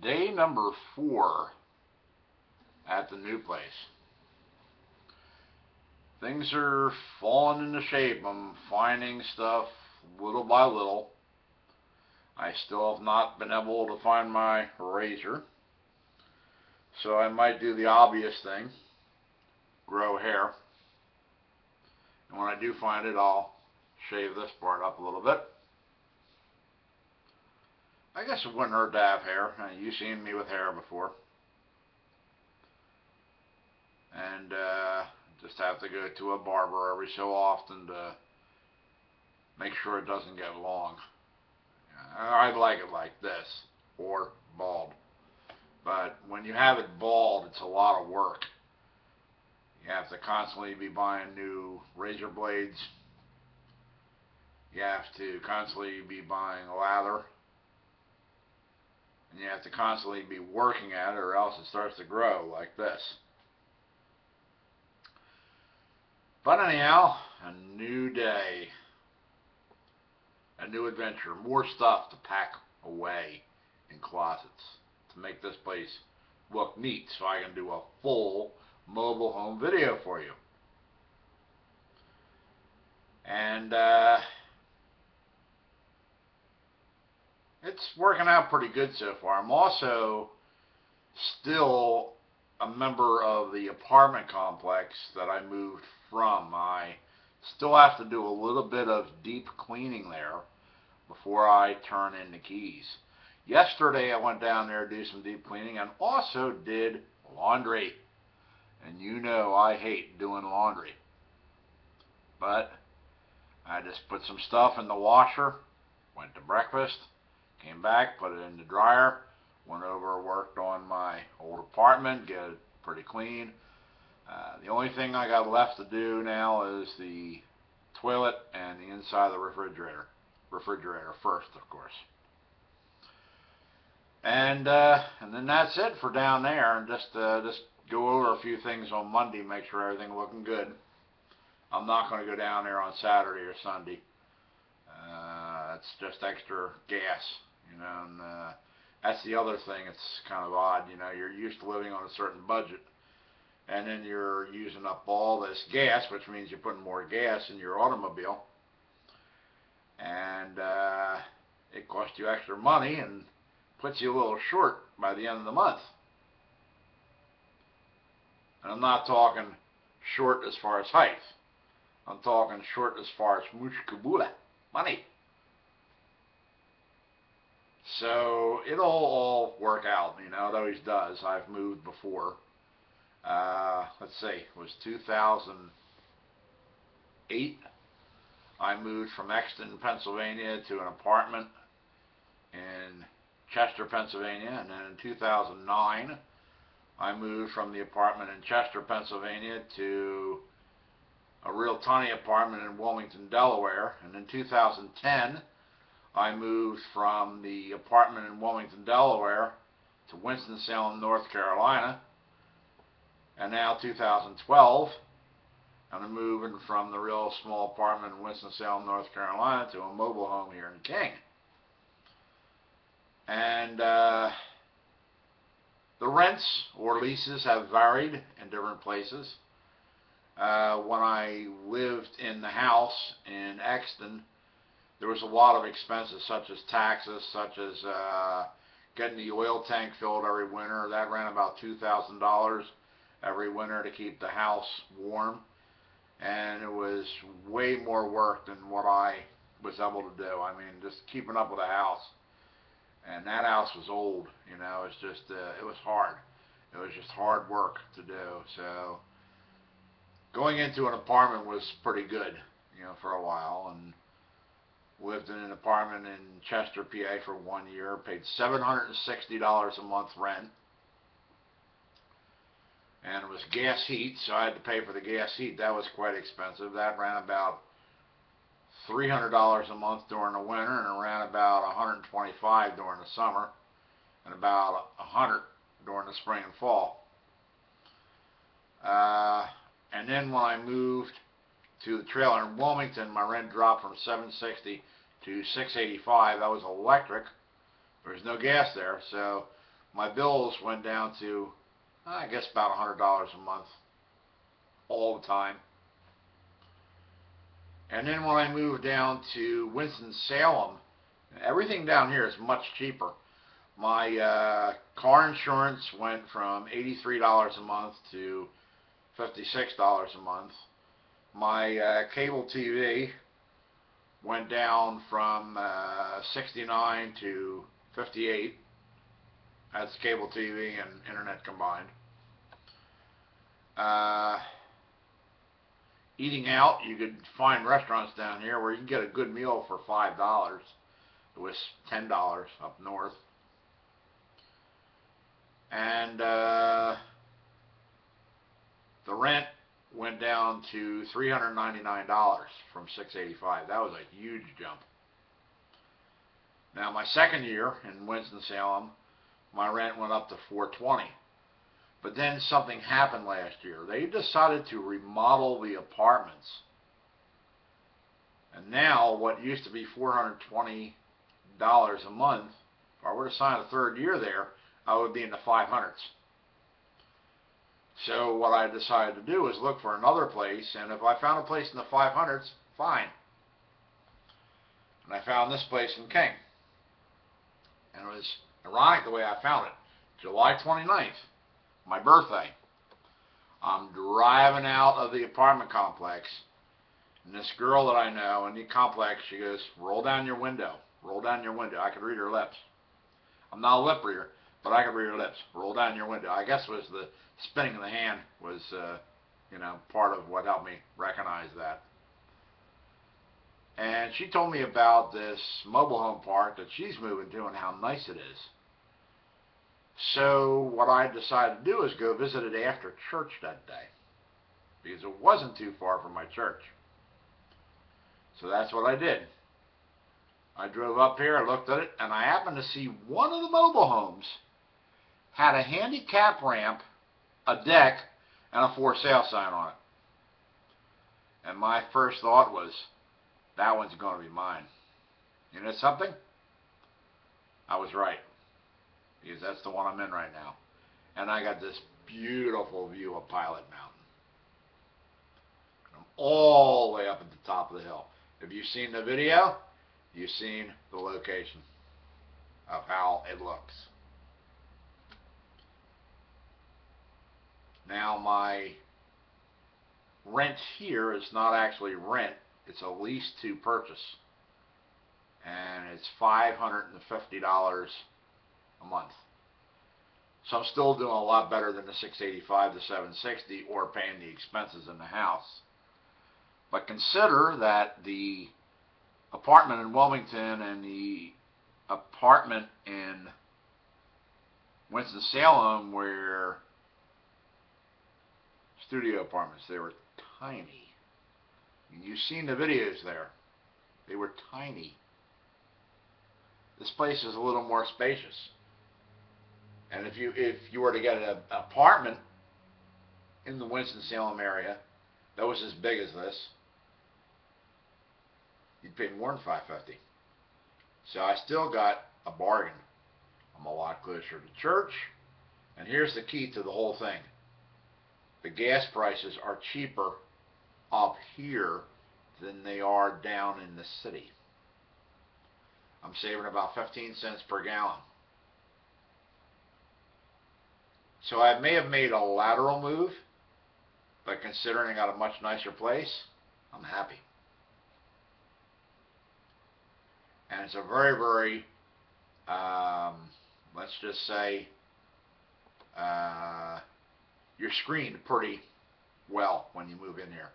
Day number 4 at the new place. Things are falling into shape. I'm finding stuff little by little. I still have not been able to find my razor, so I might do the obvious thing, grow hair. And when I do find it, I'll shave this part up a little bit. I guess it wouldn't hurt to have hair. You've seen me with hair before. And just have to go to a barber every so often to make sure it doesn't get long. I'd like it like this, or bald. But when you have it bald, it's a lot of work. You have to constantly be buying new razor blades. You have to constantly be buying lather. And you have to constantly be working at it, or else it starts to grow like this. But anyhow, a new day, a new adventure, more stuff to pack away in closets to make this place look neat so I can do a full mobile home video for you. And it's working out pretty good so far. I'm also still a member of the apartment complex that I moved from. I still have to do a little bit of deep cleaning there before I turn in the keys. Yesterday I went down there to do some deep cleaning and also did laundry. And you know I hate doing laundry. But I just put some stuff in the washer, went to breakfast, came back, put it in the dryer, went over, worked on my old apartment, get it pretty clean. The only thing I got left to do now is the toilet and the inside of the refrigerator. Refrigerator first, of course. And then that's it for down there. And just go over a few things on Monday, make sure everything looking good. I'm not going to go down there on Saturday or Sunday. It's just extra gas, you know. And that's the other thing. It's kind of odd, you know. You're used to living on a certain budget, and then you're using up all this gas, which means you're putting more gas in your automobile, and it costs you extra money and puts you a little short by the end of the month. And I'm not talking short as far as height. I'm talking short as far as mushkabula, money. So it'll all work out, you know, it always does. I've moved before. Let's see, it was 2008. I moved from Exton, Pennsylvania to an apartment in Chester, Pennsylvania, and then in 2009 I moved from the apartment in Chester, Pennsylvania to a real tiny apartment in Wilmington, Delaware, and in 2010 I moved from the apartment in Wilmington, Delaware to Winston-Salem, North Carolina. And now 2012, I'm moving from the real small apartment in Winston-Salem, North Carolina to a mobile home here in King. And the rents or leases have varied in different places. When I lived in the house in Exton, there was a lot of expenses such as taxes, such as getting the oil tank filled every winter. That ran about $2,000 every winter to keep the house warm. And it was way more work than what I was able to do. I mean, just keeping up with the house. And that house was old, you know, it's just, it was hard. It was just hard work to do. So going into an apartment was pretty good, you know, for a while. And lived in an apartment in Chester, PA for 1 year, paid $760 a month rent. And it was gas heat, so I had to pay for the gas heat. That was quite expensive. That ran about $300 a month during the winter, and it ran about $125 during the summer, and about $100 during the spring and fall. And then when I moved to the trailer in Wilmington, my rent dropped from $760 to $685. That was electric. There was no gas there, so my bills went down to, I guess, about $100 a month all the time. And then when I moved down to Winston-Salem, everything down here is much cheaper. My car insurance went from $83 a month to $56 a month. My cable TV went down from 69 to 58. That's cable TV and internet combined. Eating out, you could find restaurants down here where you can get a good meal for $5. It was $10 up north. And the rent went down to $399 from $685. That was a huge jump. Now my second year in Winston-Salem, my rent went up to $420. But then something happened last year. They decided to remodel the apartments. And now what used to be $420 a month, if I were to sign a third year there, I would be in the 500s. So what I decided to do was look for another place, and if I found a place in the 500s, fine. And I found this place in King. And it was ironic the way I found it. July 29th, my birthday. I'm driving out of the apartment complex, and this girl that I know in the complex, she goes, roll down your window. Roll down your window. I could read her lips. I'm not a lip reader, but I could read her lips. Roll down your window. I guess it was the spinning of the hand was, part of what helped me recognize that. And she told me about this mobile home park that she's moving to and how nice it is. So what I decided to do is go visit it after church that day, because it wasn't too far from my church. So that's what I did. I drove up here, I looked at it, and I happened to see one of the mobile homes had a handicap ramp, a deck, and a for sale sign on it. And my first thought was, that one's going to be mine. You know something? I was right, because that's the one I'm in right now. And I got this beautiful view of Pilot Mountain. I'm all the way up at the top of the hill. If you've seen the video, you've seen the location of how it looks. Now my rent here is not actually rent, it's a lease to purchase. And it's $550 a month. So I'm still doing a lot better than the $685 to $760 or paying the expenses in the house. But consider that the apartment in Wilmington and the apartment in Winston-Salem were studio apartments. They were tiny. And you've seen the videos there. They were tiny. This place is a little more spacious. And if you were to get an apartment in the Winston-Salem area that was as big as this, you'd pay more than $550. So I still got a bargain. I'm a lot closer to church. And here's the key to the whole thing. The gas prices are cheaper up here than they are down in the city. I'm saving about 15 cents per gallon. So I may have made a lateral move, but considering I got a much nicer place, I'm happy. And it's a very, very, let's just say, you're screened pretty well when you move in here.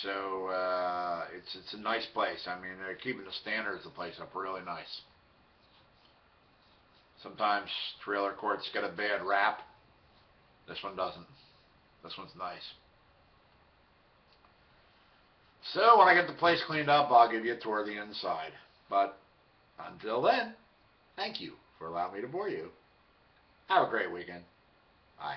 So it's a nice place. I mean, they're keeping the standards of the place up really nice. Sometimes trailer courts get a bad rap. This one doesn't. This one's nice. So when I get the place cleaned up, I'll give you a tour of the inside. But until then, thank you for allowing me to bore you. Have a great weekend. Bye.